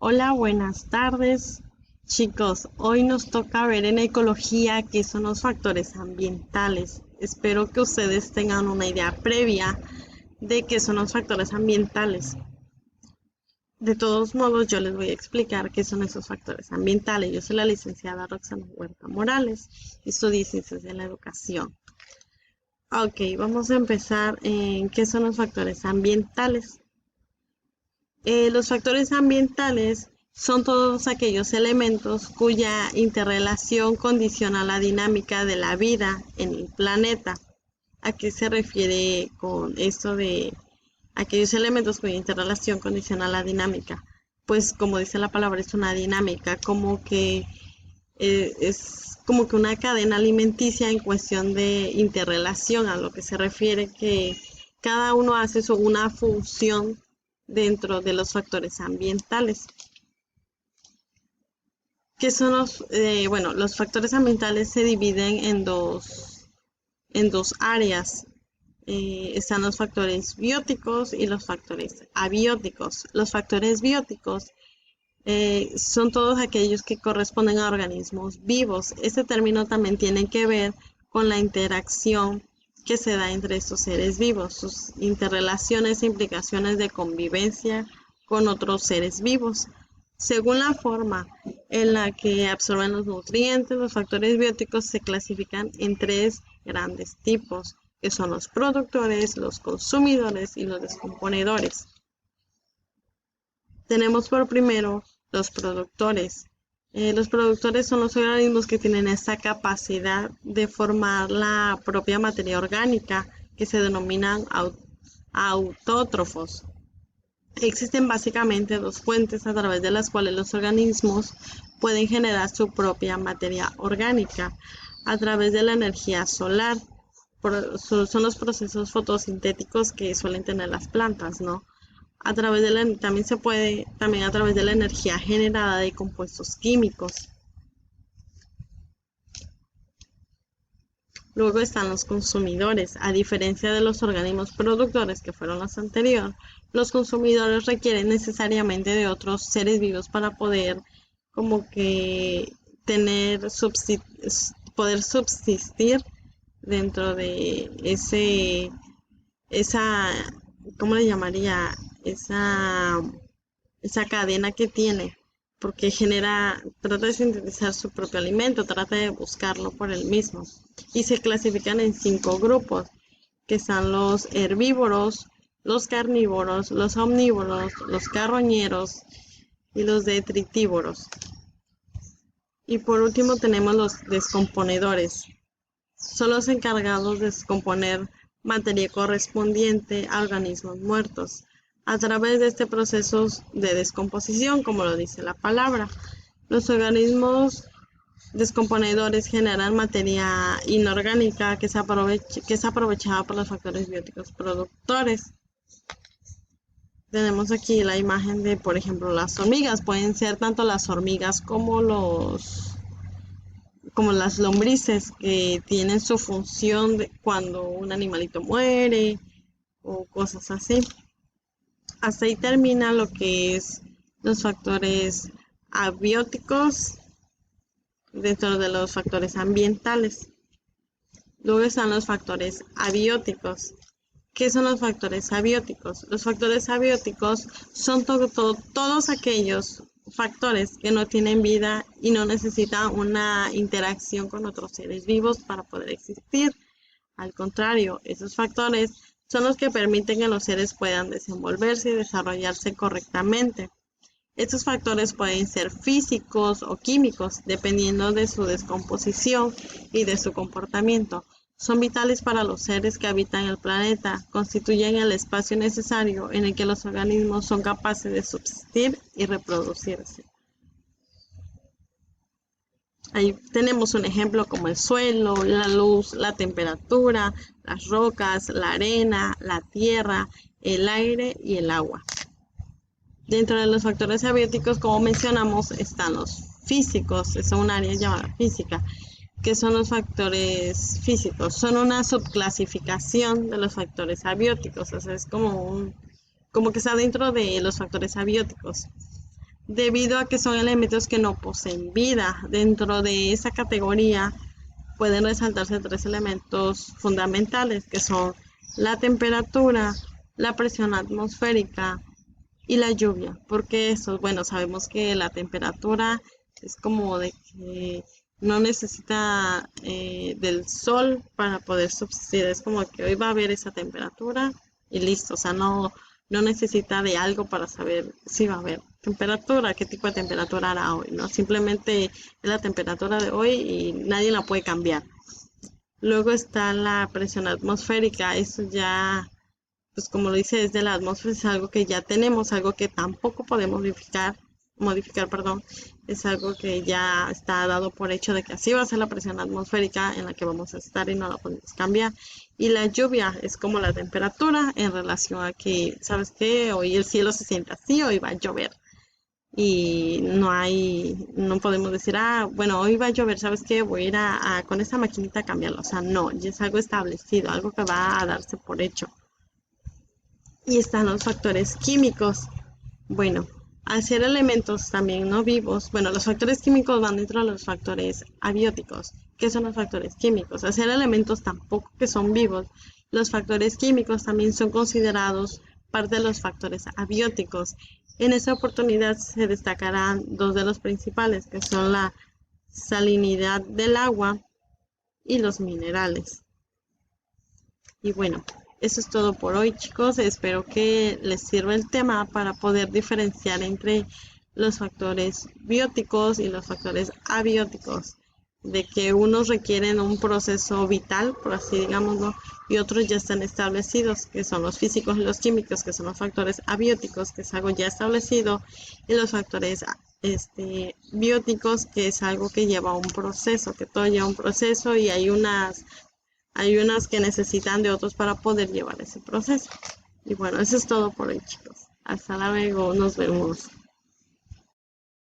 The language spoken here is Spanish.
Hola, buenas tardes. Chicos, hoy nos toca ver en ecología qué son los factores ambientales. Espero que ustedes tengan una idea previa de qué son los factores ambientales. De todos modos, yo les voy a explicar qué son esos factores ambientales. Yo soy la licenciada Roxana Huerta Morales y estudio Ciencias de la Educación. Ok, vamos a empezar en qué son los factores ambientales. Los factores ambientales son todos aquellos elementos cuya interrelación condiciona la dinámica de la vida en el planeta. ¿A qué se refiere con esto de aquellos elementos cuya interrelación condiciona la dinámica? Pues como dice la palabra, es una dinámica, como que es como que una cadena alimenticia en cuestión de interrelación, a lo que se refiere que cada uno hace una función dentro de los factores ambientales. ¿Qué son bueno, los factores ambientales se dividen en dos áreas. Están los factores bióticos y los factores abióticos. Los factores bióticos son todos aquellos que corresponden a organismos vivos. Este término también tiene que ver con la interacción que se da entre estos seres vivos, sus interrelaciones e implicaciones de convivencia con otros seres vivos. Según la forma en la que absorben los nutrientes, los factores bióticos se clasifican en tres grandes tipos, que son los productores, los consumidores y los descomponedores. Tenemos por primero los productores. Los productores son los organismos que tienen esta capacidad de formar la propia materia orgánica, que se denominan autótrofos. Existen básicamente dos fuentes a través de las cuales los organismos pueden generar su propia materia orgánica, a través de la energía solar. Son los procesos fotosintéticos que suelen tener las plantas, ¿no? También se puede, también a través de la energía generada de compuestos químicos. Luego están los consumidores. A diferencia de los organismos productores que fueron los anteriores, los consumidores requieren necesariamente de otros seres vivos para poder como que poder subsistir dentro de esa, ¿cómo le llamaría? Esa cadena que tiene, porque trata de sintetizar su propio alimento, trata de buscarlo por él mismo. Y se clasifican en 5 grupos, que están los herbívoros, los carnívoros, los omnívoros, los carroñeros y los detritívoros. Y por último tenemos los descomponedores. Son los encargados de descomponer materia correspondiente a organismos muertos a través de este proceso de descomposición, como lo dice la palabra. Los organismos descomponedores generan materia inorgánica que es aprovechada por los factores bióticos productores. Tenemos aquí la imagen de, por ejemplo, las hormigas. Pueden ser tanto las hormigas como las lombrices, que tienen su función cuando un animalito muere o cosas así. Hasta ahí termina lo que es los factores abióticos dentro de los factores ambientales. Luego están los factores abióticos. ¿Qué son los factores abióticos? Los factores abióticos son todos aquellos factores que no tienen vida y no necesitan una interacción con otros seres vivos para poder existir. Al contrario, esos factores son los que permiten que los seres puedan desenvolverse y desarrollarse correctamente. Estos factores pueden ser físicos o químicos, dependiendo de su descomposición y de su comportamiento. Son vitales para los seres que habitan el planeta, constituyen el espacio necesario en el que los organismos son capaces de subsistir y reproducirse. Ahí tenemos un ejemplo como el suelo, la luz, la temperatura, las rocas, la arena, la tierra, el aire y el agua. Dentro de los factores abióticos, como mencionamos, están los físicos, es un área llamada física. ¿Qué son los factores físicos? Son una subclasificación de los factores abióticos, o sea, es como que está dentro de los factores abióticos. debido a que son elementos que no poseen vida. Dentro de esa categoría pueden resaltarse tres elementos fundamentales, que son la temperatura, la presión atmosférica y la lluvia. Porque eso, bueno, sabemos que la temperatura es como de que no necesita del sol para poder subsistir. Es como que hoy va a haber esa temperatura y listo. O sea, no necesita de algo para saber si va a haber temperatura, qué tipo de temperatura hará hoy, ¿no? Simplemente es la temperatura de hoy y nadie la puede cambiar. Luego está la presión atmosférica. Eso ya, pues como lo dice, es de la atmósfera, es algo que ya tenemos, algo que tampoco podemos modificar, perdón, es algo que ya está dado por hecho de que así va a ser la presión atmosférica en la que vamos a estar y no la podemos cambiar. Y la lluvia es como la temperatura en relación a que, ¿sabes qué? Hoy el cielo se siente así, hoy va a llover. Y no podemos decir, bueno, hoy va a llover, ¿sabes qué? Voy a ir con esta maquinita a cambiarlo. O sea, no, ya es algo establecido, algo que va a darse por hecho. Y están los factores químicos. Bueno, al ser elementos también no vivos, bueno, los factores químicos van dentro de los factores abióticos. ¿Qué son los factores químicos? Al ser elementos tampoco que son vivos, los factores químicos también son considerados parte de los factores abióticos. En esta oportunidad se destacarán dos de los principales, que son la salinidad del agua y los minerales. Y bueno, eso es todo por hoy, chicos. Espero que les sirva el tema para poder diferenciar entre los factores bióticos y los factores abióticos, de que unos requieren un proceso vital, por así digámoslo, y otros ya están establecidos, que son los físicos y los químicos, que son los factores abióticos, que es algo ya establecido, y los factores bióticos, que es algo que lleva un proceso, que todo lleva un proceso y hay unas que necesitan de otros para poder llevar ese proceso. Y bueno, eso es todo por hoy, chicos. Hasta luego, nos vemos.